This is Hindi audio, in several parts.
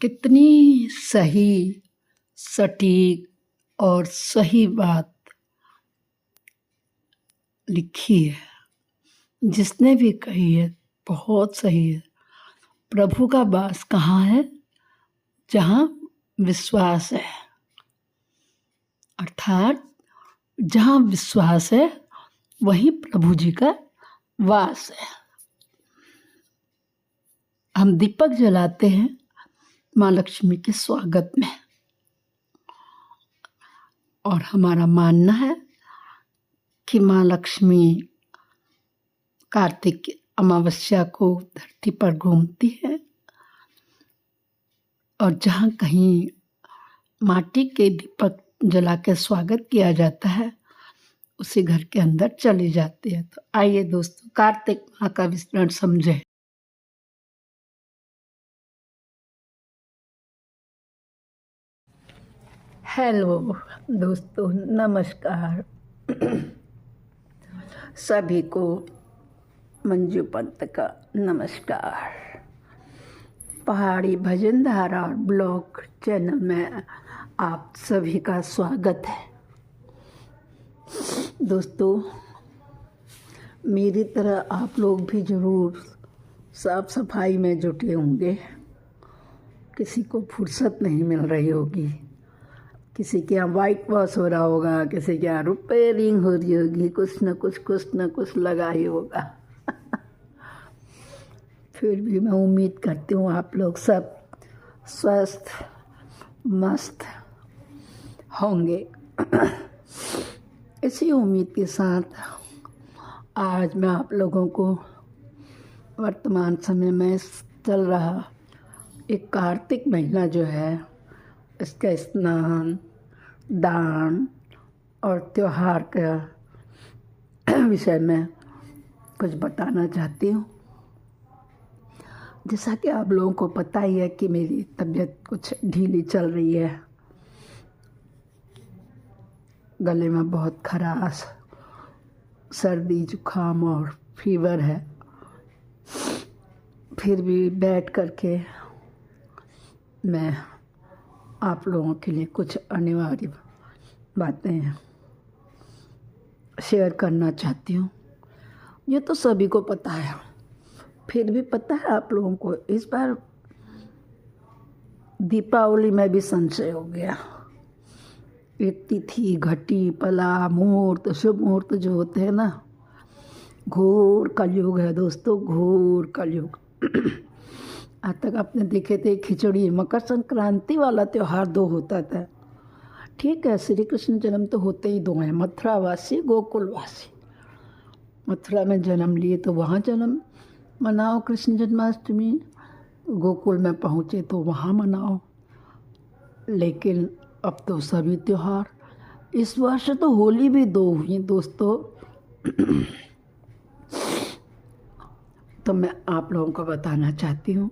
कितनी सही, सटीक और सही बात लिखी है। जिसने भी कही है बहुत सही है। प्रभु का वास कहाँ है? जहाँ विश्वास है। अर्थात जहाँ विश्वास है वहीं प्रभु जी का वास है। हम दीपक जलाते हैं माँ लक्ष्मी के स्वागत में, और हमारा मानना है कि माँ लक्ष्मी कार्तिक अमावस्या को धरती पर घूमती है, और जहाँ कहीं माटी के दीपक जला के स्वागत किया जाता है उसी घर के अंदर चली जाती है। तो आइए दोस्तों, कार्तिक माँ का विवरण समझें। हेलो दोस्तों, नमस्कार। सभी को मंजू पंत का नमस्कार। पहाड़ी भजन धारा और ब्लॉग चैनल में आप सभी का स्वागत है। दोस्तों, मेरी तरह आप लोग भी ज़रूर साफ सफाई में जुटे होंगे। किसी को फुर्सत नहीं मिल रही होगी, किसी के यहाँ वाइट वॉश हो रहा होगा, किसी के यहाँ रिपेयरिंग हो रही होगी, कुछ न कुछ लगा ही होगा। फिर भी मैं उम्मीद करती हूँ आप लोग सब स्वस्थ मस्त होंगे। इसी उम्मीद के साथ आज मैं आप लोगों को वर्तमान समय में चल रहा एक कार्तिक महीना जो है, इसका स्नान, दान और त्योहार का विषय में कुछ बताना चाहती हूँ। जैसा कि आप लोगों को पता ही है कि मेरी तबीयत कुछ ढीली चल रही है। गले में बहुत खराश, सर्दी जुकाम और फीवर है। फिर भी बैठ करके मैं आप लोगों के लिए कुछ अनिवार्य बातें शेयर करना चाहती हूँ। ये तो सभी को पता है, फिर भी पता है आप लोगों को इस बार दीपावली में भी संशय हो गया। ये तिथि, घटी, पला, मुहूर्त, शुभ मुहूर्त जो होते हैं ना, घोर कलयुग है दोस्तों, घोर कलयुग। आज तक आपने देखे थे खिचड़ी, मकर संक्रांति वाला त्यौहार दो होता था। ठीक है, श्री कृष्ण जन्म तो होते ही दो हैं, मथुरावासी, गोकुलवासी। मथुरा में जन्म लिए तो वहाँ जन्म मनाओ कृष्ण जन्माष्टमी, गोकुल में पहुँचे तो वहाँ मनाओ। लेकिन अब तो सभी त्यौहार, इस वर्ष तो होली भी दो हुई दोस्तों। तो मैं आप लोगों को बताना चाहती हूँ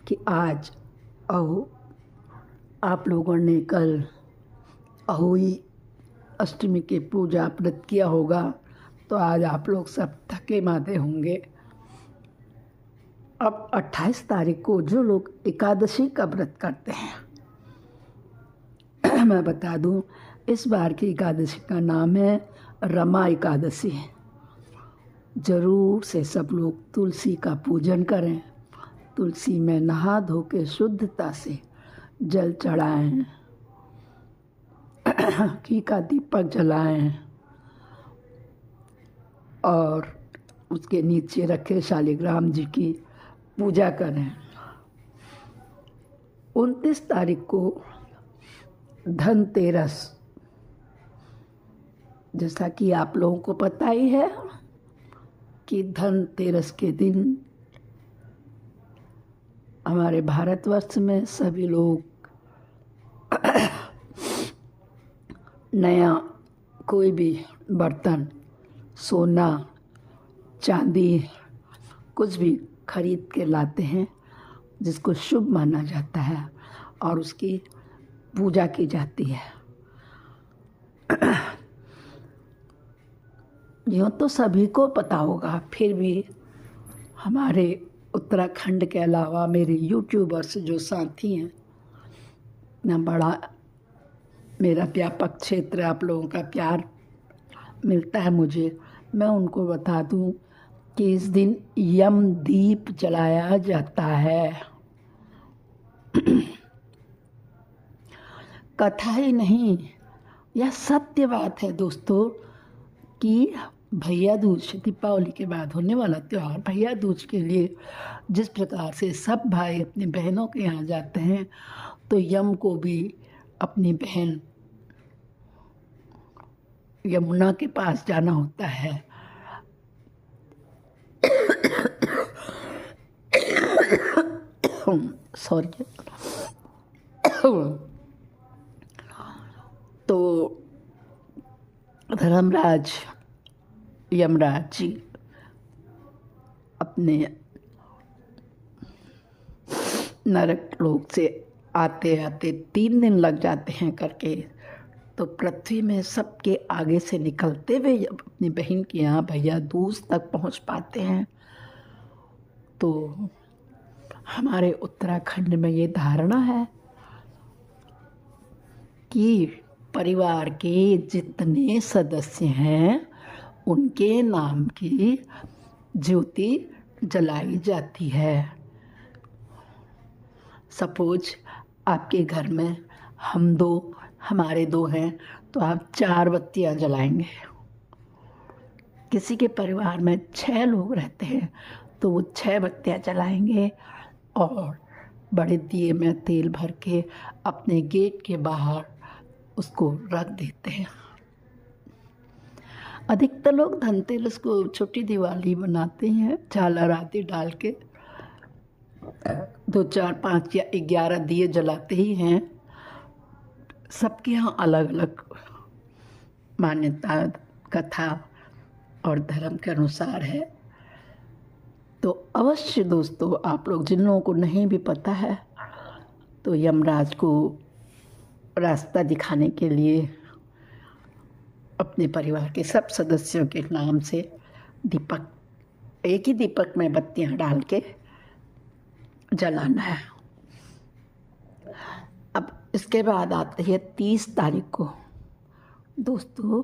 कि आज आप लोगों ने कल अहोई अष्टमी की पूजा व्रत किया होगा, तो आज आप लोग सब थके मांदे होंगे। अब 28 तारीख को जो लोग एकादशी का व्रत करते हैं, मैं बता दूं, इस बार की एकादशी का नाम है रमा एकादशी। ज़रूर से सब लोग तुलसी का पूजन करें, तुलसी में नहा धो के शुद्धता से जल चढ़ाएं, घी का दीपक जलाएं और उसके नीचे रखे शालिग्राम जी की पूजा करें। 29 तारीख को धनतेरस, जैसा कि आप लोगों को पता ही है कि धनतेरस के दिन हमारे भारतवर्ष में सभी लोग नया कोई भी बर्तन, सोना, चांदी, कुछ भी खरीद के लाते हैं जिसको शुभ माना जाता है और उसकी पूजा की जाती है। यूँ तो सभी को पता होगा, फिर भी हमारे उत्तराखंड के अलावा मेरे यूट्यूबर्स जो साथी हैं, मैं बड़ा मेरा व्यापक क्षेत्र आप लोगों का प्यार मिलता है मुझे। मैं उनको बता दूं कि इस दिन यम दीप जलाया जाता है। कथा ही नहीं, यह सत्य बात है दोस्तों कि भैया दूज, दीपावली के बाद होने वाला त्यौहार भैया दूज के लिए जिस प्रकार से सब भाई अपनी बहनों के यहाँ जाते हैं, तो यम को भी अपनी बहन यमुना के पास जाना होता है। सॉरी। तो धर्मराज यमराज जी अपने नरक लोक से आते आते 3 दिन लग जाते हैं करके, तो पृथ्वी में सबके आगे से निकलते हुए अपनी बहन के यहाँ भैया दूज तक पहुँच पाते हैं। तो हमारे उत्तराखंड में ये धारणा है कि परिवार के जितने सदस्य हैं उनके नाम की ज्योति जलाई जाती है। सपोज आपके घर में हमारे 2 हैं, तो आप 4 बत्तियां जलाएंगे। किसी के परिवार में 6 लोग रहते हैं तो वो 6 बत्तियां जलाएंगे और बड़े दिए में तेल भर के अपने गेट के बाहर उसको रख देते हैं। अधिकतर लोग धनतेरस को छोटी दिवाली बनाते हैं, झालर आदि डाल के 2, 4, 5 या 11 दिए जलाते ही हैं। सबके यहाँ अलग अलग मान्यता, कथा और धर्म के अनुसार है। तो अवश्य दोस्तों, आप लोग जिन लोगों को नहीं भी पता है, तो यमराज को रास्ता दिखाने के लिए अपने परिवार के सब सदस्यों के नाम से दीपक, एक ही दीपक में बत्तियां डाल के जलाना है। अब इसके बाद आते हैं 30 तारीख को। दोस्तों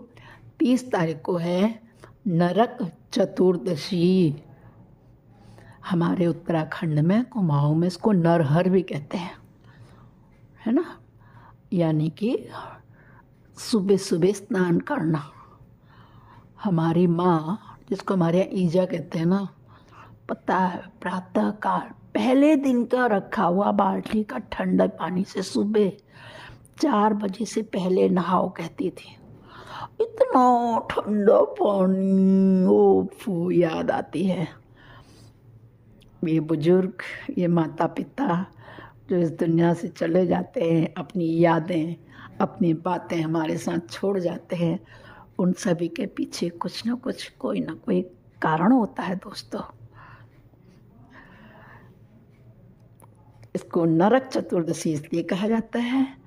30 तारीख को है नरक चतुर्दशी। हमारे उत्तराखंड में कुमाऊं में इसको नरहर भी कहते हैं, है ना, यानी कि सुबह सुबह स्नान करना। हमारी माँ, जिसको हमारे यहाँ ईजा कहते हैं ना, पता है, प्रातः काल पहले दिन का रखा हुआ बाल्टी का ठंडा पानी से सुबह 4 बजे से पहले नहाओ कहती थी। इतना ठंडा पानी, ओ याद आती है। ये बुजुर्ग, ये माता पिता जो इस दुनिया से चले जाते हैं, अपनी यादें, अपनी बातें हमारे साथ छोड़ जाते हैं, उन सभी के पीछे कुछ ना कुछ, कोई ना कोई कारण होता है दोस्तों। इसको नरक चतुर्दशी इसलिए कहा जाता है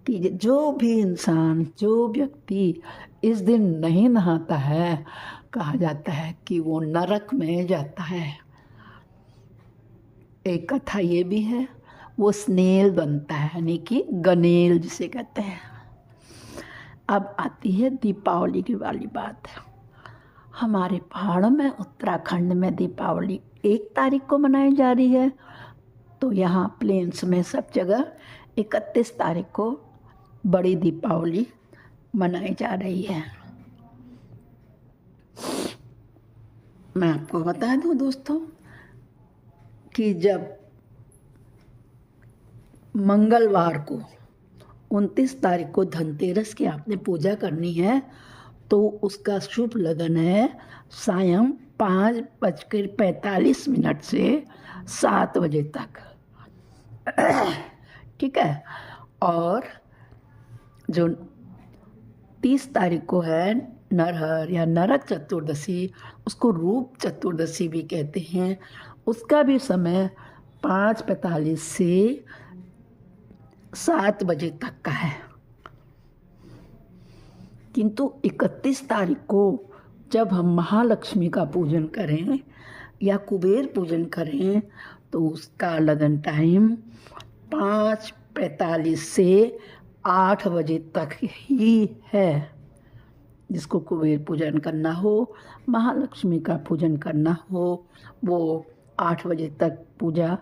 कि जो भी इंसान, जो व्यक्ति इस दिन नहीं नहाता है, कहा जाता है कि वो नरक में जाता है। एक कथा ये भी है, वो स्नेल बनता है, यानी कि गनेल जिसे कहते हैं। अब आती है दीपावली की वाली बात। हमारे पहाड़ों में, उत्तराखंड में दीपावली 1 तारीख को मनाई जा रही है, तो यहाँ प्लेन्स में सब जगह 31 तारीख को बड़ी दीपावली मनाई जा रही है। मैं आपको बता दूं दोस्तों कि जब मंगलवार को 29 तारीख को धनतेरस की आपने पूजा करनी है, तो उसका शुभ लगन है सायं 5:45 से 7 बजे तक। ठीक है। और जो 30 तारीख को है नरहर या नरक चतुर्दशी, उसको रूप चतुर्दशी भी कहते हैं। उसका भी समय 5:45 से 7 बजे तक का है। किंतु 31 तारीख को जब हम महालक्ष्मी का पूजन करें, या कुबेर पूजन करें तो उसका लगन टाइम 5:45 से 8 बजे तक ही है। जिसको कुबेर पूजन करना हो, महालक्ष्मी का पूजन करना हो, वो 8 बजे तक पूजा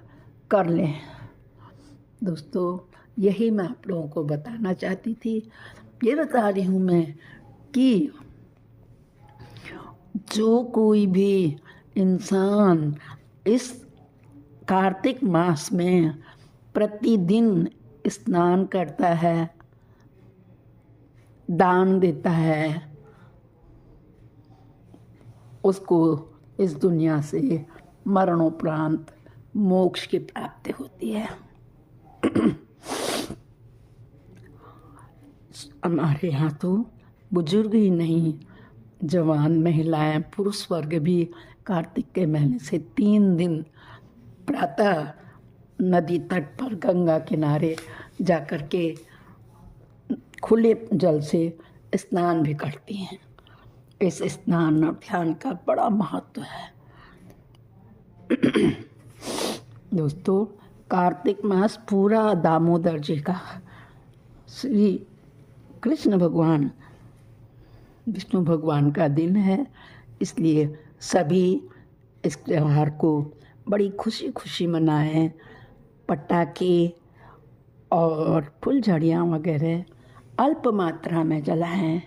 कर लें। दोस्तों, यही मैं आप लोगों को बताना चाहती थी। ये बता रही हूँ मैं कि जो कोई भी इंसान इस कार्तिक मास में प्रतिदिन स्नान करता है, दान देता है, उसको इस दुनिया से मरणोपरांत मोक्ष की प्राप्ति होती है। हमारे यहाँ तो बुजुर्ग ही नहीं, जवान महिलाएं, पुरुष वर्ग भी कार्तिक के महीने से 3 दिन प्रातः नदी तट पर गंगा किनारे जाकर के खुले जल से स्नान भी करती हैं। इस स्नान और ध्यान का बड़ा महत्व है। दोस्तों, कार्तिक मास पूरा दामोदर जी का, श्री कृष्ण भगवान, विष्णु भगवान का दिन है। इसलिए सभी इस त्यौहार को बड़ी खुशी खुशी मनाएं। पटाखे और फुलझड़ियाँ वगैरह अल्प मात्रा में जलाएं।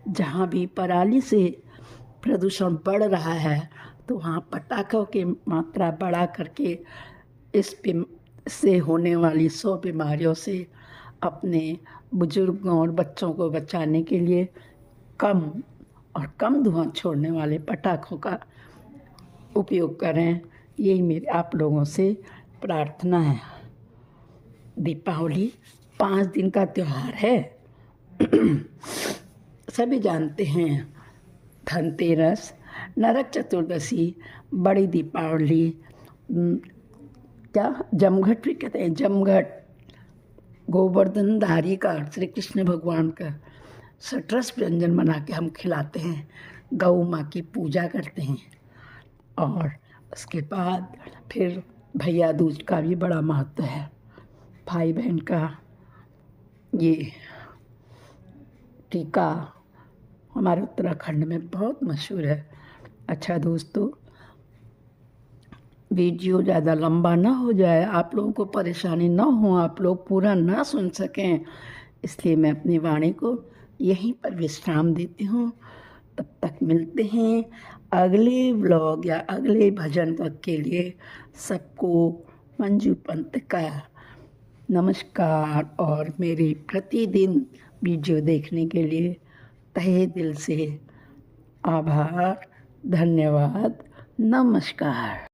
जहाँ भी पराली से प्रदूषण बढ़ रहा है तो वहाँ पटाखों की मात्रा बढ़ा करके से होने वाली 100 बीमारियों से अपने बुजुर्गों और बच्चों को बचाने के लिए कम धुआं छोड़ने वाले पटाखों का उपयोग करें। यही मेरी आप लोगों से प्रार्थना है। दीपावली 5 दिन का त्यौहार है। सभी जानते हैं, धनतेरस, नरक चतुर्दशी, बड़ी दीपावली, क्या जमघट भी कहते हैं, जमघट, गोवर्धन धारी का श्री कृष्ण भगवान का सटरस व्यंजन बना के हम खिलाते हैं, गौ माँ की पूजा करते हैं। और उसके बाद फिर भैया दूज का भी बड़ा महत्व है। भाई बहन का ये टीका हमारे उत्तराखंड में बहुत मशहूर है। अच्छा दोस्तों, वीडियो ज़्यादा लंबा ना हो जाए, आप लोगों को परेशानी ना हो, आप लोग पूरा ना सुन सकें, इसलिए मैं अपनी वाणी को यहीं पर विश्राम देती हूँ। तब तक मिलते हैं अगले व्लॉग या अगले भजन तक के लिए। सबको मंजू पंत का नमस्कार और मेरे प्रतिदिन वीडियो देखने के लिए तहे दिल से आभार, धन्यवाद, नमस्कार।